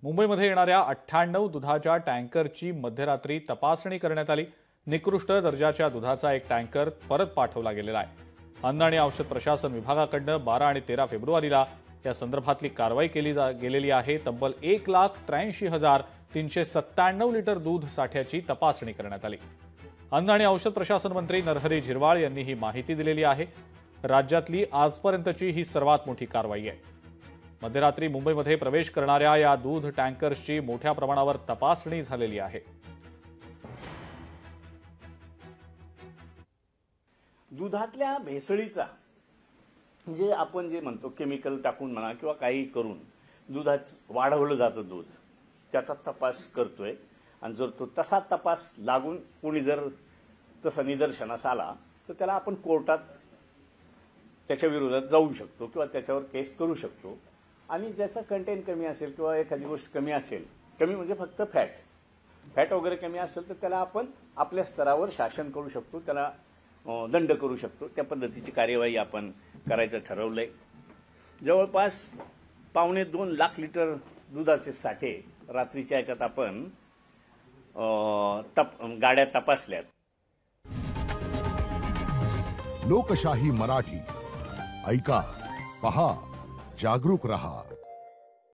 मुंबईमध्ये येणाऱ्या 98 दुधाच्या टँकरची मध्यरात्री तपासणी करण्यात आली। निकृष्ट दर्जाच्या दुधाचा एक टँकर परत पाठवला गेलेला आहे। अन्न आणि औषध प्रशासन विभागाकडून 12 आणि 13 फेब्रुवारीला या संदर्भातली कारवाई केली गेलेली आहे। तब्बल 1,83,397 लिटर दूध साठ्याची तपासणी करण्यात आली। अन्न आणि औषध प्रशासन मंत्री नरहरी झिरवाळ यांनी ही माहिती दिलेली आहे। राज्यातली आजपर्यंतची ही सर्वात मोठी कारवाई आहे। मध्यरात्री मुंबईमध्ये प्रवेश करणाऱ्या या दूध टँकर्सची मोठ्या प्रमाणावर तपासणी झालेली आहे। दुधातल्या भेसळीचा म्हणजे आपण जे म्हणतो केमिकल टाकून म्हणा किंवा काही करून दुधात वाढवलं जातं दूध, त्याचा तपास करतोय। आणि जर तो तसा तपास लागून कोणी जर तसा निदर्शनास आला तर त्याला आपण कोर्टात त्याच्या विरोधात जाऊ शकतो किंवा त्याच्यावर केस करू शकतो। आणि ज्याचा कंटेंट कमी असेल किंवा एखादी गोष्ट कमी असेल, कमी म्हणजे फक्त फॅट वगैरे कमी असेल तर त्याला आपण आपल्या स्तरावर शासन करू शकतो, त्याला दंड करू शकतो। त्या पद्धतीची कार्यवाही आपण करायचं ठरवलंय। जवळपास 1.25 लाख लिटर दुधाचे साठे रात्रीच्या याच्यात आपण गाड्या तपासल्यात। लोकशाही मराठी ऐका, पहा, जागरूक रहा।